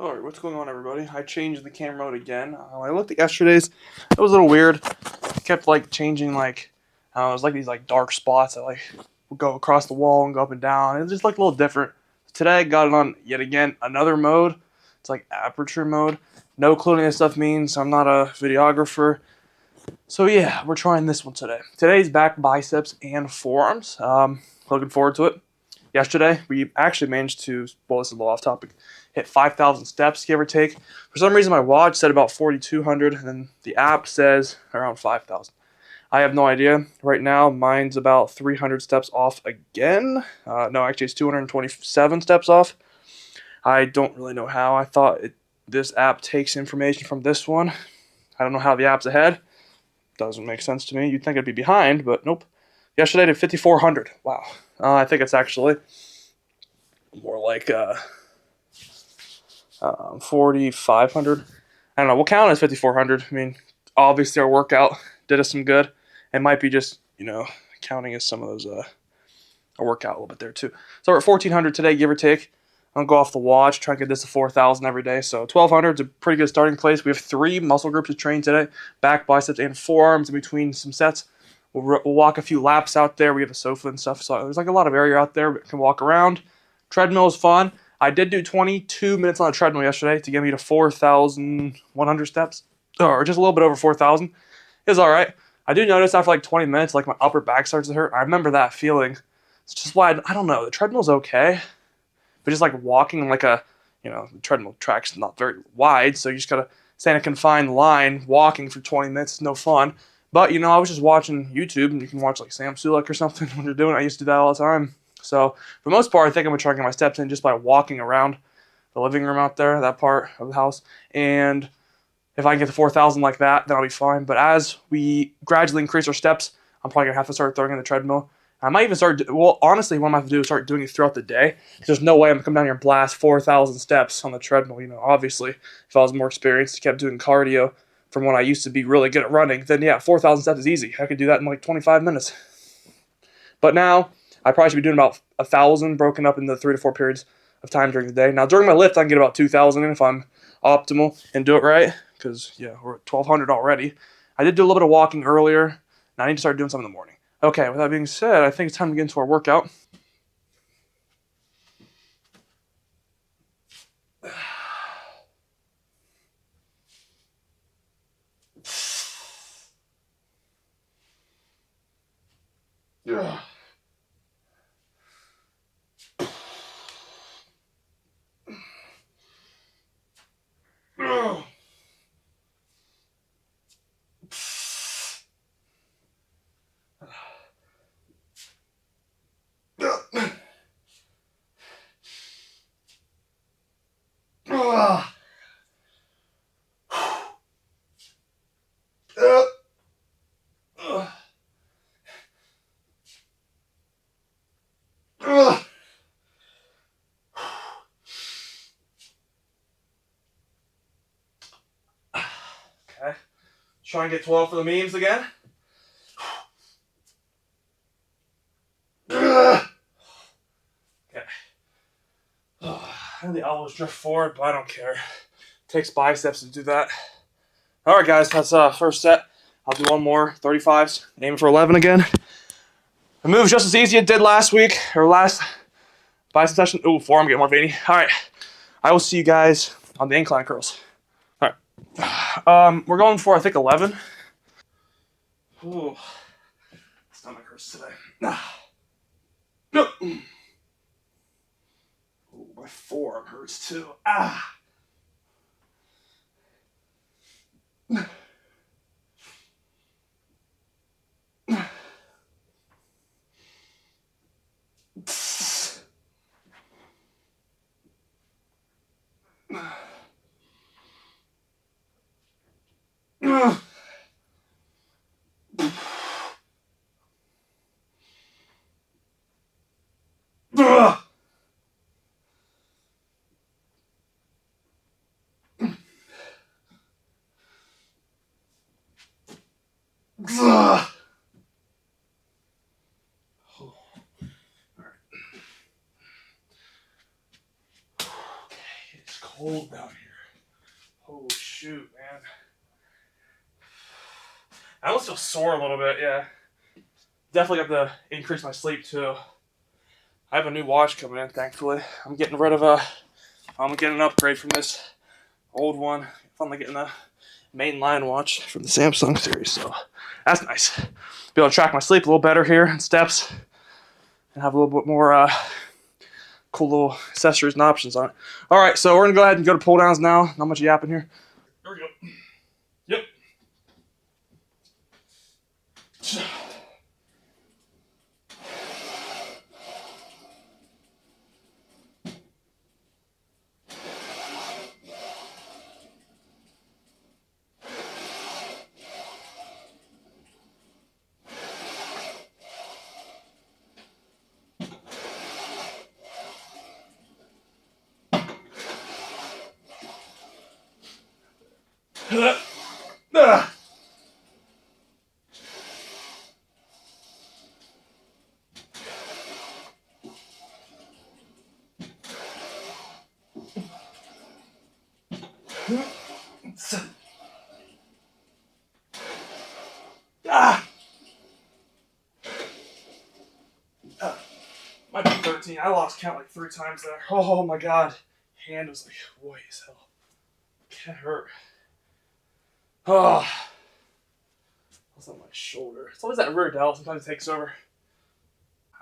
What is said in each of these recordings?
Alright, what's going on, everybody? I changed the camera mode again. I looked at yesterday's. It was a little weird. It kept like changing, like I don't know, it was like these like dark spots that like would go across the wall and go up and down. It just looked a little different. Today I got it on yet again another mode. It's like aperture mode. No clue what any of this stuff means. I'm not a videographer. So yeah, we're trying this one today. Today's back biceps and forearms. Looking forward to it. Yesterday, we actually managed to, well, this is a little off topic, hit 5,000 steps, give or take. For some reason, my watch said about 4,200, and then the app says around 5,000. I have no idea. Right now, mine's about 300 steps off again. No, actually, it's 227 steps off. I don't really know how. I thought this app takes information from this one. I don't know how the app's ahead. Doesn't make sense to me. You'd think I'd be behind, but nope. Yesterday I did 5,400. Wow. I think it's actually more like 4,500. I don't know. We'll count it as 5,400. I mean, obviously our workout did us some good. It might be just, counting as some of those, a workout a little bit there too. So we're at 1,400 today, give or take. I'm going to go off the watch, try and get this to 4,000 every day. So 1,200 is a pretty good starting place. We have 3 muscle groups to train today, back, biceps, and forearms in between some sets. We'll walk a few laps out there. We have a sofa and stuff, so there's like a lot of area out there we can walk around. Treadmill is fun. I did do 22 minutes on the treadmill yesterday to get me to 4,100 steps, or just a little bit over 4,000. It was all right. I do notice after like 20 minutes, like my upper back starts to hurt. I remember that feeling. It's just why I don't know. The treadmill's okay, but just like walking like the treadmill track's not very wide, so you just gotta stay in a confined line. Walking for 20 minutes is no fun. But I was just watching YouTube, and you can watch like Sam Sulek or something when you're doing it. I used to do that all the time. So for the most part, I think I'm gonna try and get my steps in just by walking around the living room out there, that part of the house. And if I can get to 4,000 like that, then I'll be fine. But as we gradually increase our steps, I'm probably gonna have to start throwing in the treadmill. I might even start. Well, honestly, what I'm gonna have to do is start doing it throughout the day. There's no way I'm gonna come down here and blast 4,000 steps on the treadmill. Obviously, if I was more experienced, kept doing cardio from when I used to be really good at running, then yeah, 4,000 steps is easy. I could do that in like 25 minutes. But now I probably should be doing about 1,000 broken up into 3 to 4 periods of time during the day. Now during my lift, I can get about 2,000 in if I'm optimal and do it right. Because yeah, we're at 1,200 already. I did do a little bit of walking earlier, and I need to start doing some in the morning. Okay, with that being said, I think it's time to get into our workout. Yeah. Okay. Try and get 12 for the memes again. Okay. And the elbows drift forward, but I don't care. It takes biceps to do that. Alright guys, that's first set. I'll do one more, 35s, aiming for 11 again. The move's just as easy as it did last week, or last bicep session. Ooh, forearm getting more veiny. Alright, I will see you guys on the incline curls. Alright. We're going for, I think, 11. Ooh, stomach hurts today. No. Ooh, my forearm hurts too. It's cold down Oh, shoot, man. I almost feel sore a little bit, yeah. Definitely have to increase my sleep, too. I have a new watch coming in, thankfully. I'm getting an upgrade from this old one. Finally getting a mainline watch from the Samsung series, so that's nice. Be able to track my sleep a little better here in steps and have a little bit more cool little accessories and options on it. All right, so we're gonna go ahead and go to pull downs now. Not much yapping here. There we go. Yep. Might be 13. I lost count like 3 times there. Oh my god. Hand was like, boy, as hell. That hurt. Oh. That's on my shoulder. It's always that rear delt. Sometimes it takes over.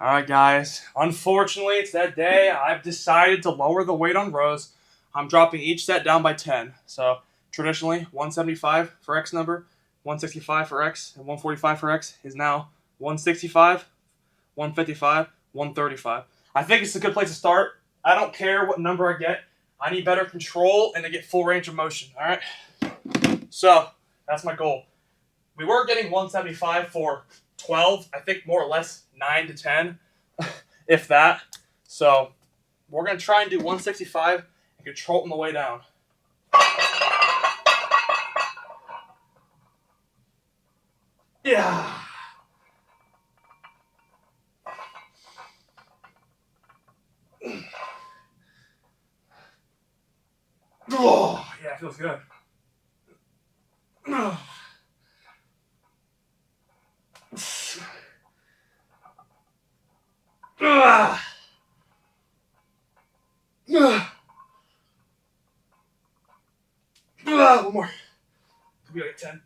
Alright, guys. Unfortunately, it's that day. I've decided to lower the weight on rows. I'm dropping each set down by 10. So, traditionally, 175 for X number, 165 for X, and 145 for X is now 165, 155, 135. I think it's a good place to start. I don't care what number I get. I need better control and to get full range of motion. Alright? So, that's my goal. We were getting 175 for 12, I think more or less 9 to 10, if that. So we're going to try and do 165 and control it on the way down. Yeah. Oh, yeah, it feels good. One more. Could be like 10.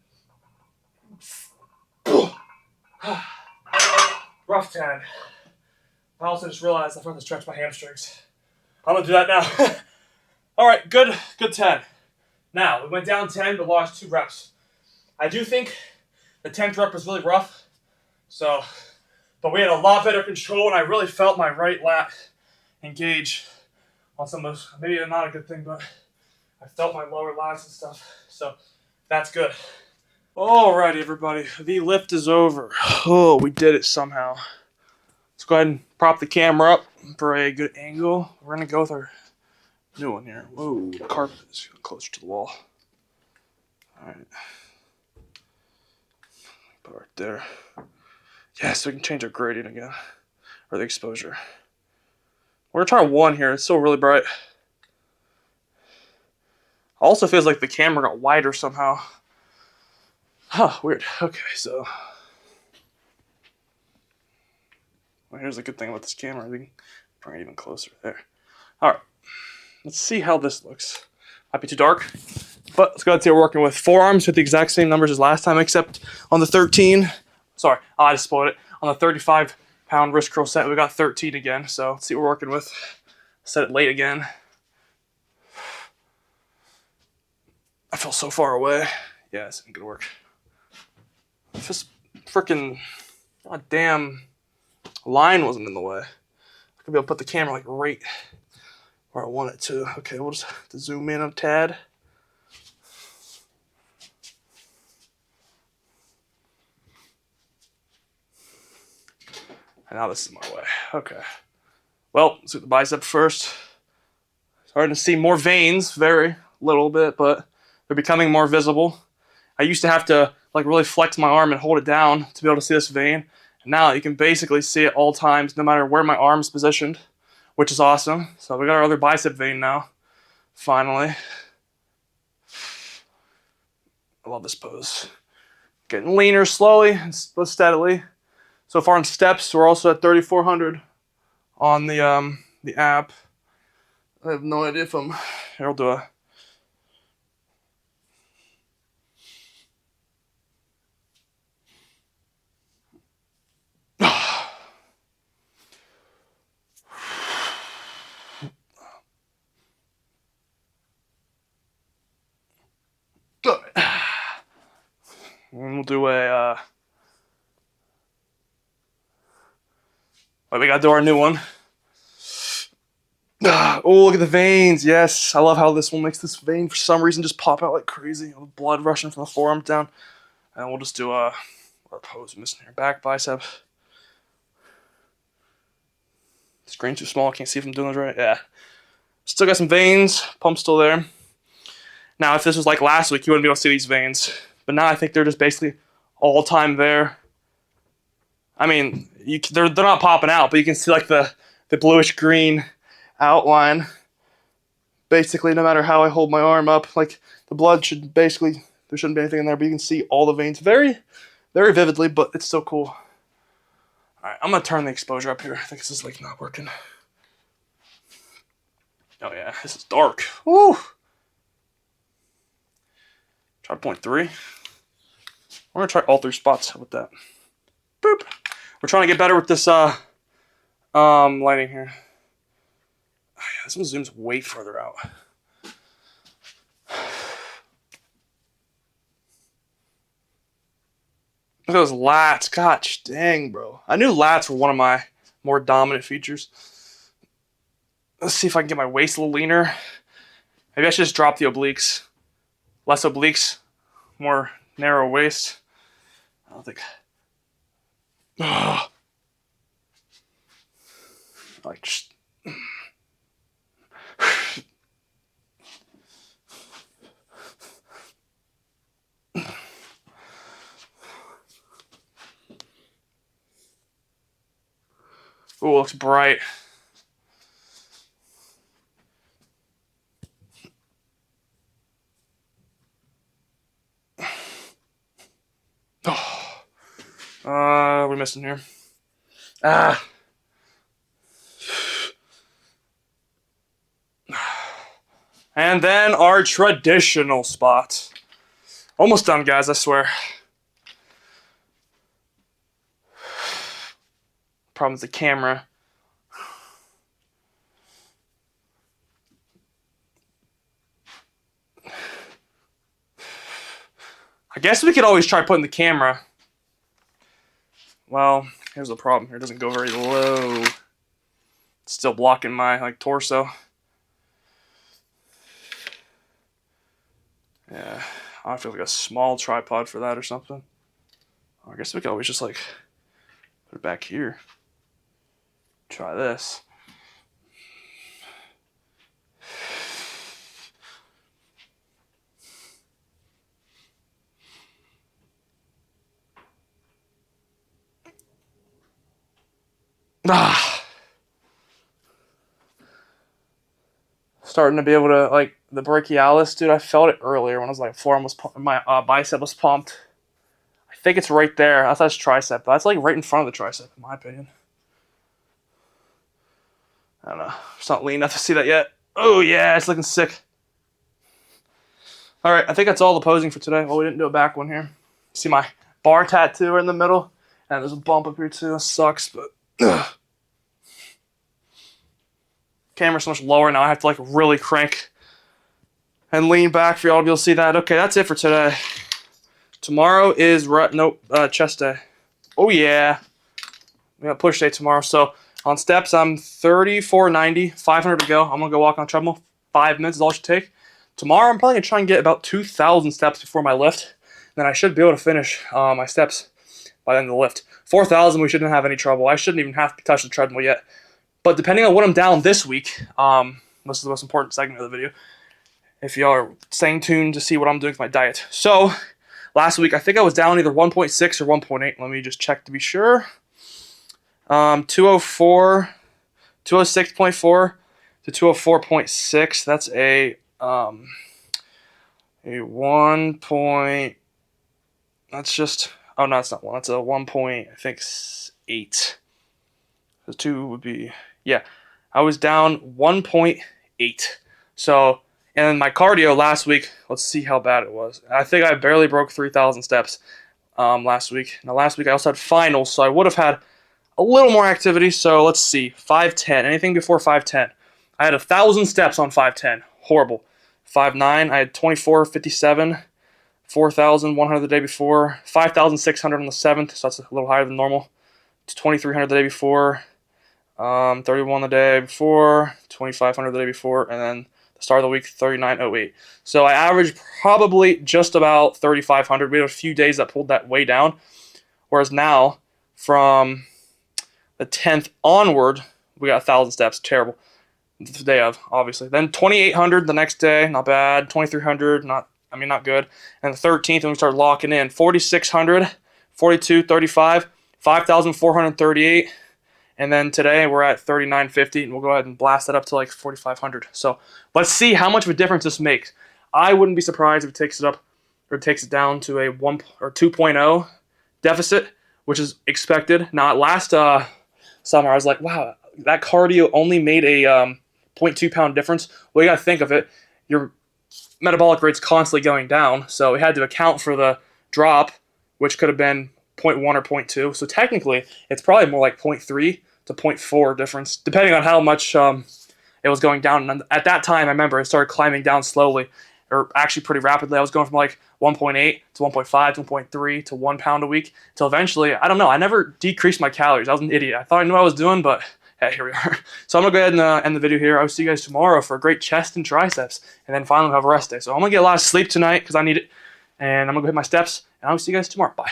Rough 10. I also just realized I forgot to stretch my hamstrings. I'm gonna do that now. All right, good 10. Now, we went down 10 but lost 2 reps. I do think the 10th rep was really rough. So, but we had a lot better control and I really felt my right lat engage on some of those. Maybe not a good thing, but I felt my lower lats and stuff. So, that's good. Alrighty, everybody. The lift is over. Oh, we did it somehow. Let's go ahead and prop the camera up for a good angle. We're going to go with our new one here. Whoa, the carpet is closer to the wall. Alright. Put it right there. Yeah, so we can change our gradient again. Or the exposure. We're going to try 1 here. It's still really bright. Also feels like the camera got wider somehow. Huh, weird. Okay, so. Well, here's a good thing about this camera. I think bring it even closer there. Alright. Let's see how this looks. Might be too dark. But let's go ahead and see what we're working with. Forearms with the exact same numbers as last time, except on the 13. Sorry, I just spoiled it. On the 35-pound wrist curl set, we got 13 again. So let's see what we're working with. Set it late again. I feel so far away. Yeah, this isn't gonna work. Just freaking goddamn line wasn't in the way. I could be able to put the camera like right where I want it to. Okay, we'll just have to zoom in a tad. And now this is my way. Okay. Well, let's do the bicep first. Starting to see more veins, very little bit, but they're becoming more visible. I used to have to like really flex my arm and hold it down to be able to see this vein. And now you can basically see it all times, no matter where my arm's positioned, which is awesome. So we got our other bicep vein now, finally. love this pose. Getting leaner slowly but steadily. So far on steps, we're also at 3,400 on the app. I have no idea if I'm. Here, I'll do a. And we'll do a. We gotta do our new one. Oh, look at the veins. Yes, I love how this one makes this vein for some reason just pop out like crazy. Blood rushing from the forearm down. And we'll just do our pose missing here. Back bicep. Screen too small. Can't see if I'm doing this right. Yeah. Still got some veins. Pump's still there. Now, if this was like last week, you wouldn't be able to see these veins. But now I think they're just basically all time there. I mean, they're not popping out, but you can see like the bluish green outline. Basically, no matter how I hold my arm up, like the blood should basically, there shouldn't be anything in there, but you can see all the veins very, very vividly, but it's still cool. All right, I'm gonna turn the exposure up here. I think this is like not working. Oh yeah, this is dark. Woo! Try 0.3. We're gonna try all 3 spots. How about that? Boop. We're trying to get better with this lighting here. Oh, yeah, this one zooms way further out. Look at those lats. Gosh dang, bro. I knew lats were one of my more dominant features. Let's see if I can get my waist a little leaner. Maybe I should just drop the obliques. Less obliques, more narrow waist. I don't think. Like just. Ooh, looks bright. What are we missing here? And then our traditional spot. Almost done, guys, I swear. Problem with the camera. I guess we could always try putting the camera. Well, here's the problem. Here it doesn't go very low. It's still blocking my torso. Yeah, I feel like a small tripod for that or something. I guess we could always just put it back here. Try this. Starting to be able to, the brachialis, dude, I felt it earlier when I was forearm was my bicep was pumped. I think it's right there. I thought it's tricep, but that's right in front of the tricep, in my opinion. I don't know. It's not lean enough to see that yet. Oh, yeah, it's looking sick. All right, I think that's all the posing for today. Well, we didn't do a back one here. See my bar tattoo in the middle? And there's a bump up here, too. That sucks, but... Camera's so much lower now. I have to really crank and lean back for y'all to be able to see that. Okay, that's it for today. Tomorrow is chest day. Oh yeah, we got push day tomorrow. So on steps, I'm 3,490, 500 to go. I'm gonna go walk on the treadmill. 5 minutes is all it should take. Tomorrow, I'm probably gonna try and get about 2,000 steps before my lift. Then I should be able to finish my steps by the end of the lift. 4,000, we shouldn't have any trouble. I shouldn't even have to touch the treadmill yet. But depending on what I'm down this week, this is the most important segment of the video, if y'all are staying tuned to see what I'm doing with my diet. So, last week, I think I was down either 1.6 or 1.8. Let me just check to be sure. 206.4 to 204.6. That's a 1.8 That's just, oh no, it's not 1. That's a 1 point, I think 8. The 2 would be, yeah. I was down 1.8. So, and then my cardio last week, let's see how bad it was. I think I barely broke 3,000 steps last week. Now, last week I also had finals, so I would have had a little more activity. So, let's see. 5:10. Anything before 5:10. I had 1,000 steps on 5:10. Horrible. 5:9. I had 24:57. 4,100 the day before. 5,600 on the 7th, so that's a little higher than normal. 2,300 the day before. 31 the day before, 2,500 the day before, and then the start of the week, 39.08. So I averaged probably just about 3,500. We had a few days that pulled that way down, whereas now, from the 10th onward, we got 1,000 steps. Terrible. The day of, obviously. Then 2,800 the next day, not bad. 2,300, not good. And the 13th, when we started locking in, 4,600, 42, 35, 5,438. And then today we're at 39.50, and we'll go ahead and blast that up to like 4,500. So let's see how much of a difference this makes. I wouldn't be surprised if it takes it up or takes it down to a 1 or 2.0 deficit, which is expected. Now, last summer, I was like, wow, that cardio only made a 0.2 pound difference. Well, you got to think of it. Your metabolic rate's constantly going down, so we had to account for the drop, which could have been 0.1 or 0.2. So technically, it's probably more like 0.3 to 0.4 difference, depending on how much it was going down. And at that time, I remember it started climbing down slowly, or actually pretty rapidly. I was going from like 1.8 to 1.5 to 1.3 to 1 pound a week, till eventually, I don't know, I never decreased my calories. I was an idiot. I thought I knew what I was doing, but hey, here we are. So I'm going to go ahead and end the video here. I'll see you guys tomorrow for a great chest and triceps, and then finally we'll have a rest day. So I'm going to get a lot of sleep tonight because I need it, and I'm going to go hit my steps, and I'll see you guys tomorrow. Bye.